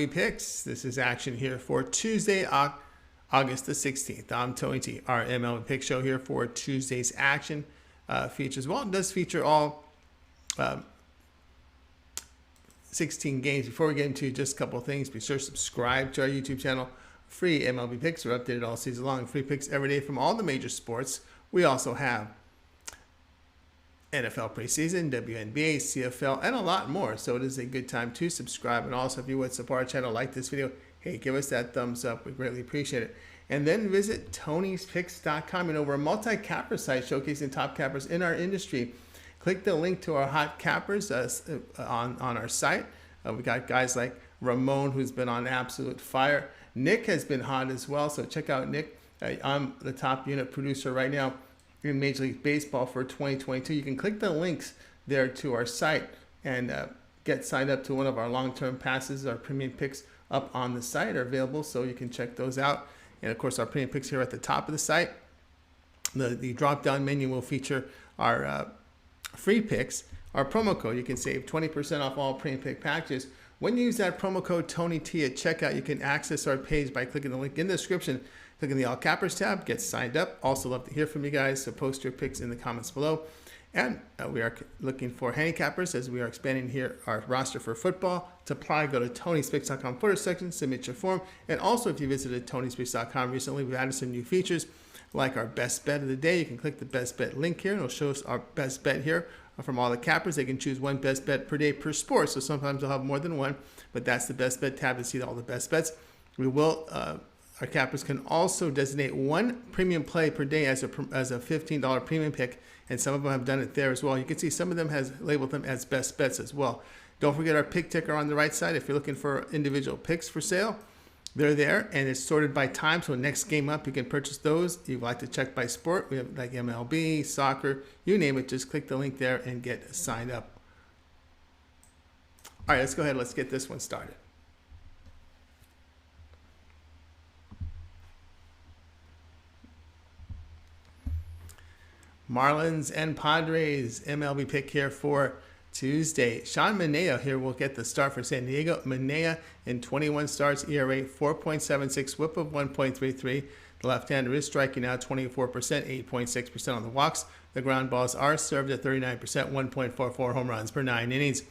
Picks. This is action here for Tuesday, August the 16th. I'm Tony T. Our MLB Pick Show here for Tuesday's action features. Well, it does feature all 16 games. Before we get into just a couple of things, be sure to subscribe to our YouTube channel. Free MLB Picks are updated all season long. Free picks every day from all the major sports. We also have NFL preseason, WNBA, CFL, and a lot more. So it is a good time to subscribe. And also, if you would support our channel, like this video, hey, give us that thumbs up. We greatly appreciate it. And then visit Tony'sPicks.com and over a multi-capper site showcasing top cappers in our industry. Click the link to our hot cappers on our site. We got guys like Ramon, who's been on absolute fire. Nick has been hot as well, so check out Nick. I'm the top unit producer right now in Major League Baseball for 2022. You can click the links there to our site and get signed up to one of our long-term passes. Our premium picks up on the site are available, so you can check those out. And of course, our premium picks here at the top of the site. The drop-down menu will feature our free picks, our promo code. You can save 20% off all premium pick packages. When you use that promo code TonyT at checkout, you can access our page by clicking the link in the description. Click on the All Cappers tab, get signed up. Also love to hear from you guys, so post your picks in the comments below. And we are looking for handicappers as we are expanding here our roster for football. To apply, go to Tony'sPicks.com footer section, submit your form. And also, if you visited Tony'sPicks.com recently, we've added some new features like our best bet of the day. You can click the best bet link here, and it'll show us our best bet here from all the cappers. They can choose one best bet per day per sport, so sometimes they'll have more than one, but that's the best bet tab to see all the best bets. We will... Our cappers can also designate one premium play per day as a $15 premium pick, and some of them have done it there as well. You can see some of them has labeled them as best bets as well. Don't forget our pick ticker on the right side. If you're looking for individual picks for sale, they're there, and it's sorted by time. So next game up, you can purchase those. If you'd like to check by sport, we have like MLB, soccer, you name it. Just click the link there and get signed up. All right, let's go ahead. Let's get this one started. Marlins and Padres MLB pick here for Tuesday. Sean Manaea here will get the start for San Diego. Manaea in 21 starts, ERA 4.76, whip of 1.33. The left-hander is striking out 24%, 8.6% on the walks. The ground balls are served at 39%, 1.44 home runs per 9 innings.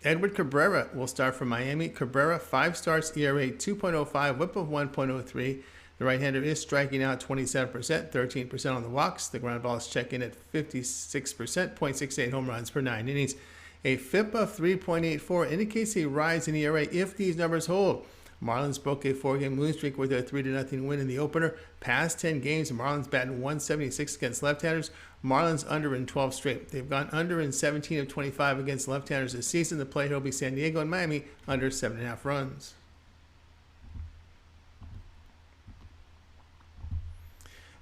Edward Cabrera will start for Miami. Cabrera, 5 starts, ERA 2.05, whip of 1.03. The right-hander is striking out 27%, 13% on the walks. The ground ball is checking at 56%, 0.68 home runs per 9 innings. A FIP of 3.84 indicates a rise in ERA if these numbers hold. Marlins broke a 4-game losing streak with their 3-0 win in the opener. Past 10 games, Marlins batting 176 against left-handers. Marlins under in 12 straight. They've gone under in 17 of 25 against left-handers this season. The play here will be San Diego and Miami under 7.5 runs.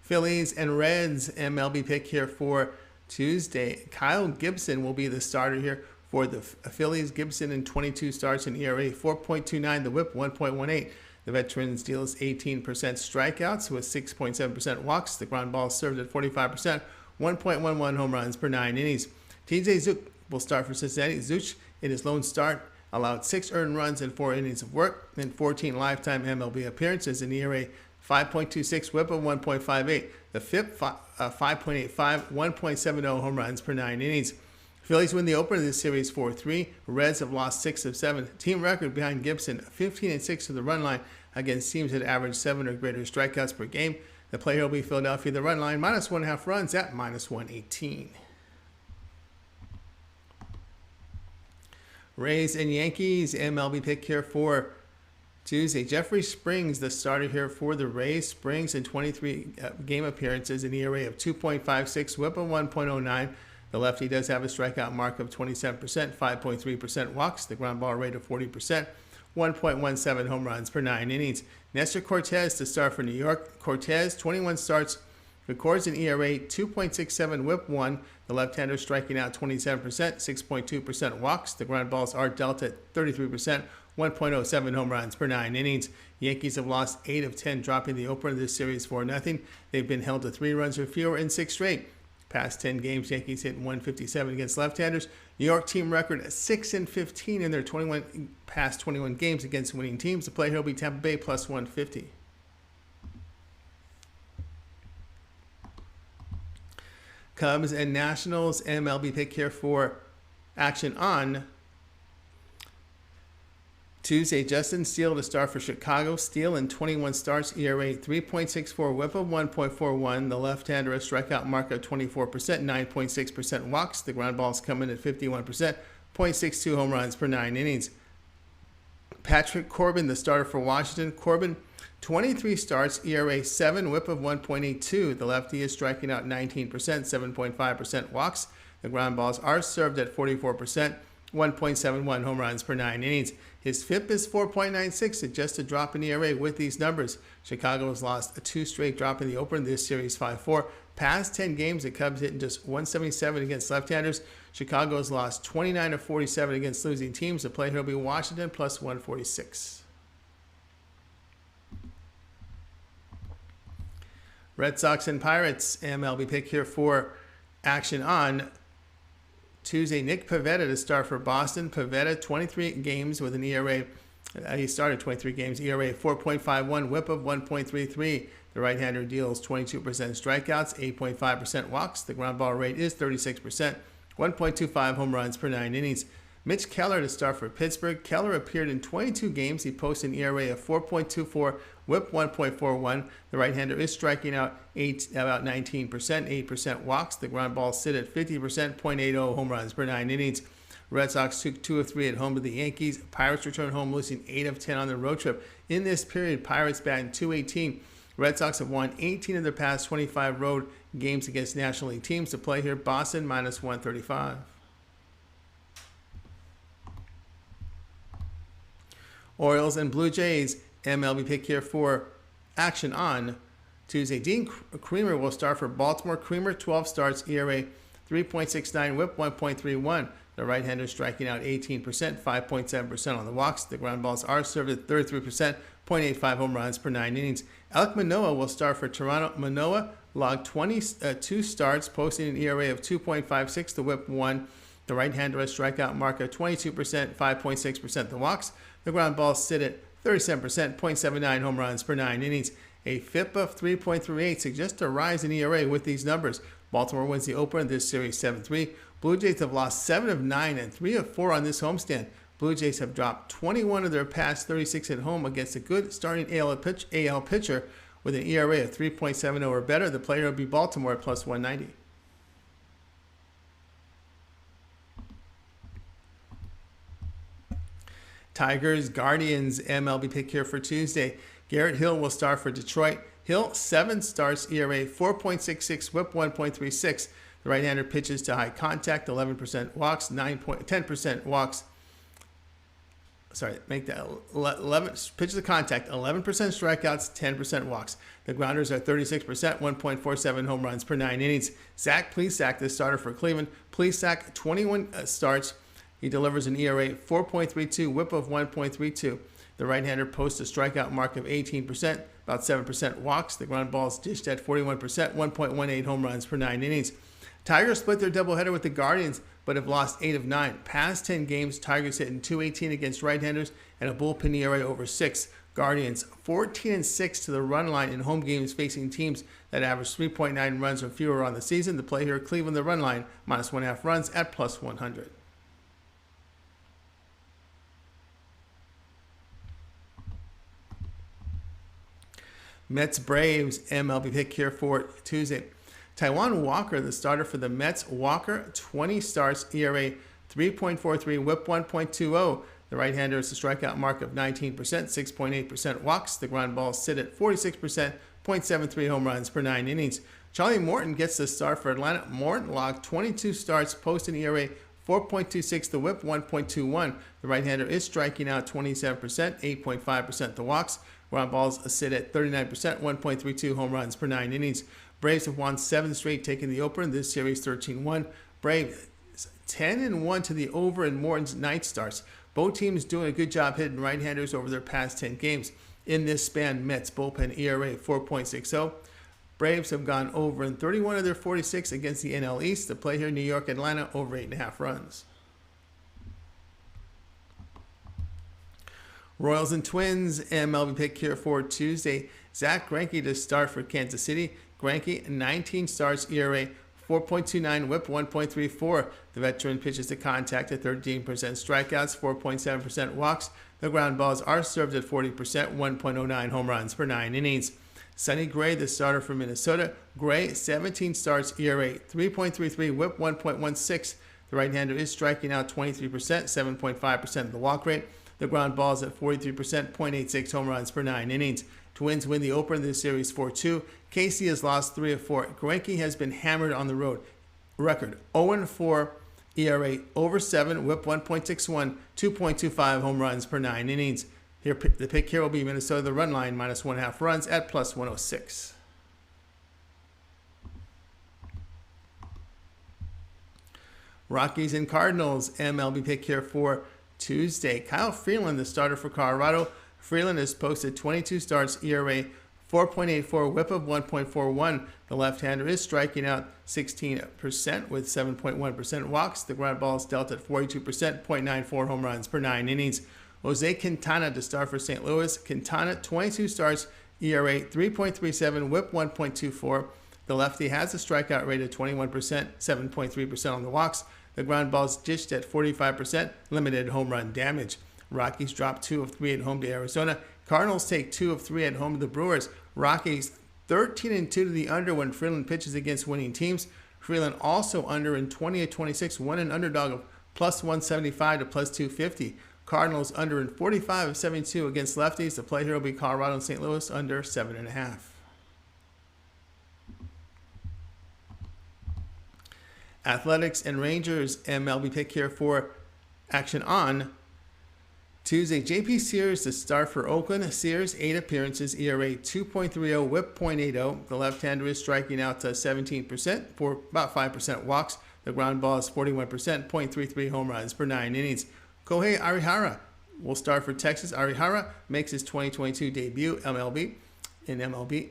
Phillies and Reds MLB pick here for Tuesday. Kyle Gibson will be the starter here for the Phillies. Gibson in 22 starts and ERA 4.29, the whip 1.18. The veteran deals 18% strikeouts with 6.7% walks. The ground ball served at 45%, 1.11 home runs per 9 innings. TJ Zeuch will start for Cincinnati. Zeuch in his lone start allowed 6 earned runs in 4 innings of work and 14 lifetime MLB appearances, and ERA 5.26, whip of 1.58. The FIP 5.85, 1.70 home runs per 9 innings. Phillies win the opener of this series 4-3. Reds have lost 6 of 7. Team record behind Gibson, 15-6 to the run line against teams that average 7 or greater strikeouts per game. The play here will be Philadelphia. The run line minus 1.5 runs at minus 118. Rays and Yankees MLB pick here for Tuesday. Jeffrey Springs, the starter here for the Rays. Springs in 23 game appearances, an ERA of 2.56, whip of 1.09. The lefty does have a strikeout mark of 27%, 5.3% walks. The ground ball rate of 40%, 1.17 home runs per 9 innings. Nestor Cortez to start for New York. Cortez, 21 starts, records an ERA 2.67, whip 1. The left-hander striking out 27%, 6.2% walks. The ground balls are dealt at 33%, 1.07 home runs per 9 innings. Yankees have lost 8 of 10, dropping the opener of this series 4-0. They've been held to 3 runs or fewer in 6 straight. Past 10 games, Yankees hit 157 against left-handers. New York team record 6-15 in their past 21 games against winning teams. The play here will be Tampa Bay plus 150. Cubs and Nationals, MLB pick here for action on Tuesday. Justin Steele to start for Chicago. Steele in 21 starts, ERA 3.64, whip of 1.41. The left-hander, a strikeout mark of 24%, 9.6% walks. The ground balls come in at 51%, 0.62 home runs per 9 innings. Patrick Corbin, the starter for Washington. Corbin, 23 starts, ERA 7, whip of 1.82. The lefty is striking out 19%, 7.5% walks. The ground balls are served at 44%, 1.71 home runs per 9 innings. His FIP is 4.96, just a drop in ERA with these numbers. Chicago has lost a 2 straight drop in the opener. This series 5-4. Past 10 games, the Cubs hitting just 177 against left-handers. Chicago has lost 29 of 47 against losing teams. The play here will be Washington plus 146. Red Sox and Pirates, MLB pick here for action on Tuesday. Nick Pivetta to start for Boston. Pivetta, 23 games with an ERA. He started 23 games, ERA 4.51, whip of 1.33. The right-hander deals 22% strikeouts, 8.5% walks. The ground ball rate is 36%, 1.25 home runs per 9 innings. Mitch Keller to start for Pittsburgh. Keller appeared in 22 games. He posted an ERA of 4.24, whip 1.41. The right-hander is striking out about 19%, 8% walks. The ground balls sit at 50%, 0.80 home runs per 9 innings. Red Sox took 2 of 3 at home to the Yankees. Pirates return home, losing 8 of 10 on their road trip. In this period, Pirates batting .218. Red Sox have won 18 of their past 25 road games against National League teams. To play here, Boston minus 135. Orioles and Blue Jays, MLB pick here for action on Tuesday. Dean Kremer will start for Baltimore. Kremer, 12 starts, ERA 3.69, whip 1.31. The right-hander striking out 18%, 5.7% on the walks. The ground balls are served at 33%, 0.85 home runs per 9 innings. Alek Manoah will start for Toronto. Manoah logged 22 starts, posting an ERA of 2.56, the whip 1. The right-hander has strikeout mark of 22%, 5.6% the walks. The ground balls sit at 37%, 0.79 home runs per 9 innings. A FIP of 3.38 suggests a rise in ERA with these numbers. Baltimore wins the opener in this series 7-3. Blue Jays have lost 7 of 9 and 3 of 4 on this homestand. Blue Jays have dropped 21 of their past 36 at home against a good starting AL pitcher with an ERA of 3.70 or better. The player will be Baltimore at plus 190. Tigers, Guardians, MLB pick here for Tuesday. Garrett Hill will start for Detroit. Hill, 7 starts, ERA 4.66, whip 1.36. The right-hander pitches to high contact, 11% walks, 10% walks. Make that 11 pitches to contact, 11% strikeouts, 10% walks. The grounders are 36%, 1.47 home runs per 9 innings. Zach Plesac, the starter for Cleveland. Plesac, 21 starts. He delivers an ERA 4.32, whip of 1.32. The right-hander posts a strikeout mark of 18%, about 7% walks. The ground ball is dished at 41%, 1.18 home runs per 9 innings. Tigers split their doubleheader with the Guardians, but have lost 8 of 9. Past 10 games, Tigers hitting .218 against right-handers and a bullpen ERA over 6. Guardians 14-6 to the run line in home games facing teams that average 3.9 runs or fewer on the season. The play here, Cleveland the run line, minus 1.5 runs at plus 100. Mets Braves, MLB pick here for Tuesday. Taijuan Walker, the starter for the Mets. Walker, 20 starts, ERA 3.43, whip 1.20. The right-hander is a strikeout mark of 19%, 6.8% walks. The ground balls sit at 46%, 0.73 home runs per 9 innings. Charlie Morton gets the start for Atlanta. Morton logged 22 starts, posted an ERA 4.26, the whip 1.21. The right-hander is striking out 27%, 8.5% the walks. Ground balls sit at 39%, 1.32 home runs per 9 innings. Braves have won 7 straight, taking the opener. This series 13-1. Braves 10-1 to the over in Morton's night starts. Both teams doing a good job hitting right-handers over their past 10 games. In this span, Mets bullpen ERA 4.60. Braves have gone over in 31 of their 46 against the NL East. The play here, New York, Atlanta, over 8.5 runs. Royals and Twins, MLB pick here for Tuesday. Zach Greinke to start for Kansas City. Greinke, 19 starts, ERA 4.29, whip 1.34. The veteran pitches to contact at 13% strikeouts, 4.7% walks. The ground balls are served at 40%, 1.09 home runs per 9 innings. Sonny Gray, the starter for Minnesota. Gray, 17 starts, ERA 3.33, whip 1.16. The right-hander is striking out 23%, 7.5% of the walk rate. The ground balls at 43%, 0.86 home runs per 9 innings. Twins win the opener of this series 4-2. Casey has lost 3 of 4. Greinke has been hammered on the road. Record 0-4, ERA over 7, whip 1.61, 2.25 home runs per 9 innings. Here, the pick here will be Minnesota, the run line, minus 1.5 runs at plus 106. Rockies and Cardinals, MLB pick here for Tuesday. Kyle Freeland, the starter for Colorado. Freeland has posted 22 starts, ERA 4.84, whip of 1.41. The left-hander is striking out 16% with 7.1% walks. The ground ball is dealt at 42%, 0.94 home runs per 9 innings. Jose Quintana to start for St. Louis. Quintana, 22 starts, ERA 3.37, whip 1.24. The lefty has a strikeout rate of 21%, 7.3% on the walks. The ground ball is dished at 45%, limited home run damage. Rockies drop 2 of 3 at home to Arizona. Cardinals take 2 of 3 at home to the Brewers. Rockies 13-2 to the under when Freeland pitches against winning teams. Freeland also under in 20 of 26, won an underdog of plus 175 to plus 250. Cardinals under in 45 of 72 against lefties. The play here will be Colorado and St. Louis under 7.5. Athletics and Rangers, MLB pick here for action on Tuesday. J.P. Sears to start for Oakland. Sears, 8 appearances, ERA 2.30, whip 0.80. The left-hander is striking out to 17% for about 5% walks. The ground ball is 41%, 0.33 home runs per 9 innings. Kohei Arihara will start for Texas. Arihara makes his 2022 debut in MLB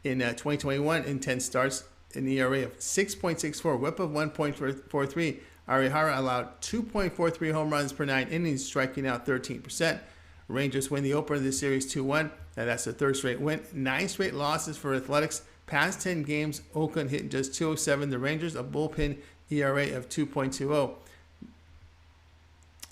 in 2021 in 10 starts, an ERA of 6.64, whip of 1.43. Arihara allowed 2.43 home runs per 9 innings, striking out 13%. Rangers win the opener of this series 2-1. Now that's the third straight win. 9 straight losses for Athletics. Past 10 games, Oakland hitting just 207. The Rangers, a bullpen ERA of 2.20.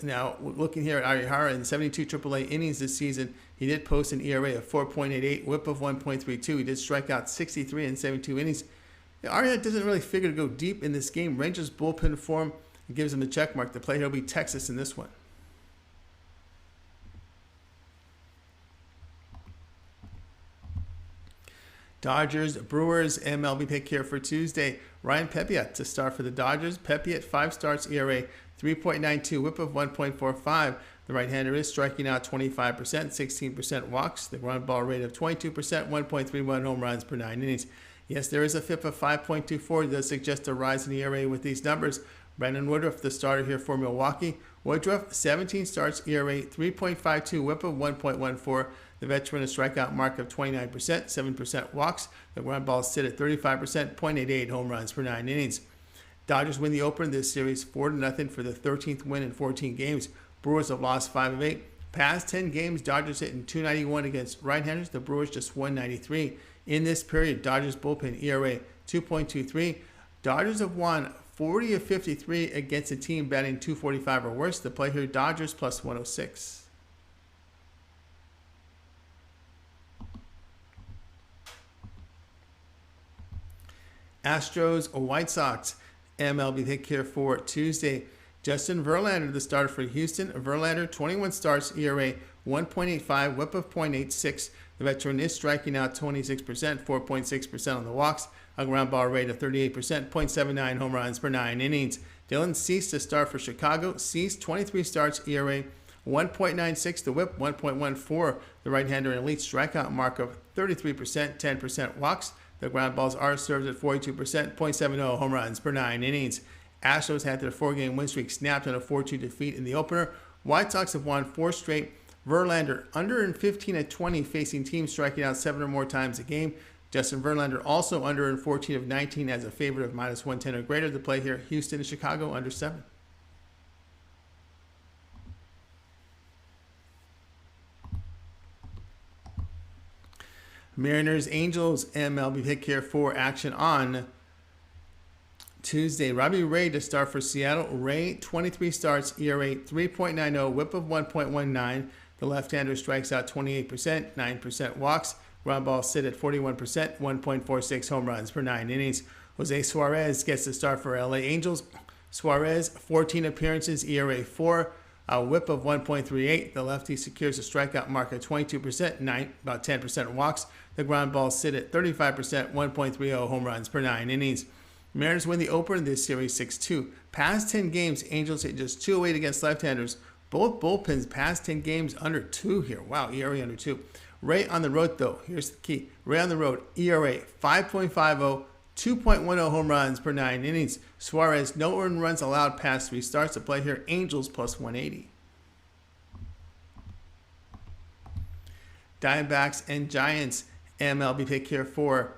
Now, looking here at Arihara in 72 AAA innings this season, he did post an ERA of 4.88, whip of 1.32. He did strike out 63 in 72 innings. Arihara doesn't really figure to go deep in this game. Rangers bullpen form gives him the check mark. The play here will be Texas in this one. Dodgers, Brewers, MLB pick here for Tuesday. Ryan Pepiot to start for the Dodgers. Pepiot, 5 starts, ERA 3.92, whip of 1.45. The right-hander is striking out 25%, 16% walks. The ground ball rate of 22%, 1.31 home runs per 9 innings. Yes, there is a FIP of 5.24. It does suggest a rise in the ERA with these numbers. Brandon Woodruff, the starter here for Milwaukee. Woodruff, 17 starts, ERA 3.52, whip of 1.14. The veteran, a strikeout mark of 29%, 7% walks. The ground balls sit at 35%, 0.88 home runs per 9 innings. Dodgers win the opener in this series 4-0 for the 13th win in 14 games. Brewers have lost 5 of 8. Past 10 games, Dodgers hitting 291 against right-handers. The Brewers just 193. In this period, Dodgers bullpen ERA 2.23. Dodgers have won 40 of 53 against a team batting 245 or worse. The play here, Dodgers plus 106. Astros or White Sox, MLB pick here for Tuesday. Justin Verlander, the starter for Houston. Verlander, 21 starts, ERA 1.85, whip of 0.86. The veteran is striking out 26%, 4.6% on the walks. A ground ball rate of 38%, 0.79 home runs per 9 innings. Dylan Cease to start for Chicago. Cease, 23 starts, ERA 1.96, the whip 1.14. The right-hander, an elite strikeout mark of 33%, 10% walks. The ground balls are served at 42%, 0.70 home runs per 9 innings. Astros had their 4-game win streak snapped on a 4-2 defeat in the opener. White Sox have won 4 straight. Verlander under in 15 at 20, facing teams striking out 7 or more times a game. Justin Verlander also under in 14 of 19 as a favorite of -110 or greater to play here. Houston and Chicago under 7. Mariners, Angels, MLB pick here for action on Tuesday. Robbie Ray to start for Seattle. Ray, 23 starts, ERA 3.90, whip of 1.19. The left-hander strikes out 28%, 9% walks. Ground balls sit at 41%, 1.46 home runs per 9 innings. Jose Suarez gets the start for LA Angels. Suarez, 14 appearances, ERA 4, a whip of 1.38. The lefty secures a strikeout mark at 22%, about 10% walks. The ground balls sit at 35%, 1.30 home runs per 9 innings. Mariners win the opener in this series 6-2. Past 10 games, Angels hit just 208 against left-handers. Both bullpens past 10 games under 2 here. Wow, ERA under 2. Ray on the road, though. Here's the key. Ray on the road, ERA 5.50, 2.10 home runs per 9 innings. Suarez, no earned runs allowed past 3 starts to play here. Angels plus 180. Diamondbacks and Giants, MLB pick here for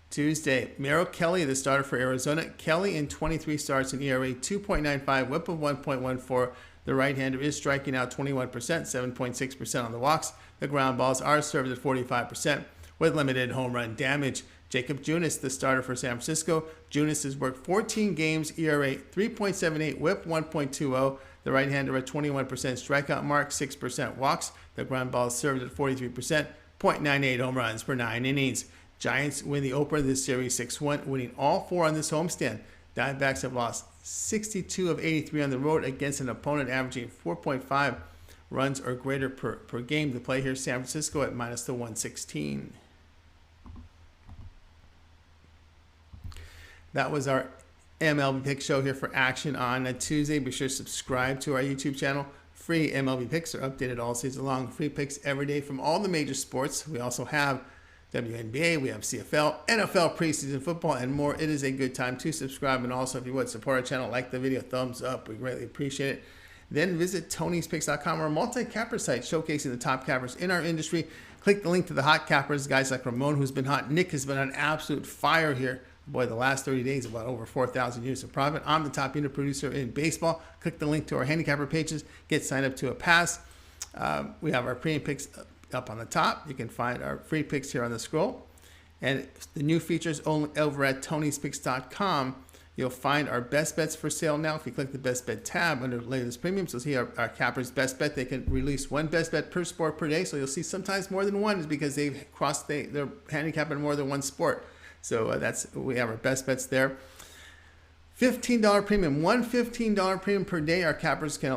Tuesday. Merrill Kelly, the starter for Arizona. Kelly in 23 starts in ERA 2.95, whip of 1.14. The right-hander is striking out 21%, 7.6% on the walks. The ground balls are served at 45% with limited home run damage. Jacob Junis, the starter for San Francisco. Junis has worked 14 games, ERA 3.78, whip 1.20. The right-hander at 21% strikeout mark, 6% walks. The ground balls served at 43%, 0.98 home runs per 9 innings. Giants win the opener of this series 6-1, winning all 4 on this homestand. Diamondbacks have lost 62 of 83 on the road against an opponent averaging 4.5 runs or greater per game to play here. San Francisco at -116. That was our MLB Pick Show here for action on a Tuesday. Be sure to subscribe to our YouTube channel. Free MLB picks are updated all season long. Free picks every day from all the major sports. We also have WNBA, we have CFL, NFL preseason football, and more. It is a good time to subscribe. And also, if you would, support our channel, like the video, thumbs up. We greatly appreciate it. Then visit Tony'sPicks.com, our multi-capper site showcasing the top cappers in our industry. Click the link to the hot cappers, guys like Ramon, who's been hot. Nick has been on absolute fire here. Boy, the last 30 days, about over 4,000 units of profit. I'm the top unit producer in baseball. Click the link to our handicapper pages. Get signed up to a pass. We have our premium picks up on the top. You can find our free picks here on the scroll. And the new features only over at Tony'sPicks.com. You'll find our best bets for sale now. If you click the best bet tab under latest premiums, you'll see our cappers best bet. They can release one best bet per sport per day. So you'll see sometimes more than one is because they've crossed their handicap in more than one sport. So we have our best bets there. $15 premium, one $15 premium per day. Our cappers can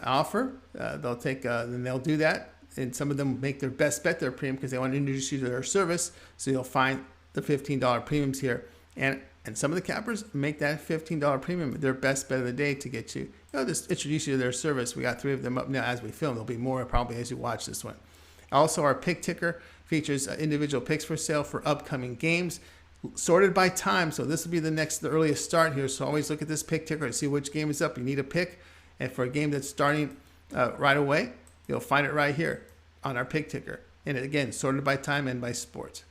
offer. They'll do that. And some of them make their best bet their premium because they want to introduce you to their service. So you'll find the $15 premiums here. And some of the cappers make that $15 premium their best bet of the day to get you, just introduce you to their service. We got 3 of them up now as we film. There'll be more probably as you watch this one. Also, our pick ticker features individual picks for sale for upcoming games, sorted by time. So this will be the earliest start here. So always look at this pick ticker to see which game is up. You need a pick. And for a game that's starting right away, you'll find it right here on our pick ticker. And again, sorted by time and by sport.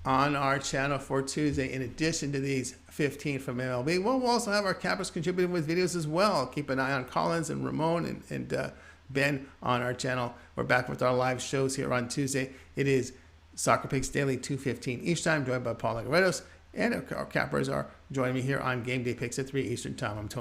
On our channel for Tuesday, in addition to these 15 from MLB, we'll also have our cappers contributing with videos as well. Keep an eye on Collins and Ramon and Ben on our channel. We're back with our live shows here on Tuesday. It is Soccer Picks Daily, 2:15 each time, joined by Paul Legaredos. And our cappers are joining me here on Game Day Picks at 3 Eastern Time. I'm Tony.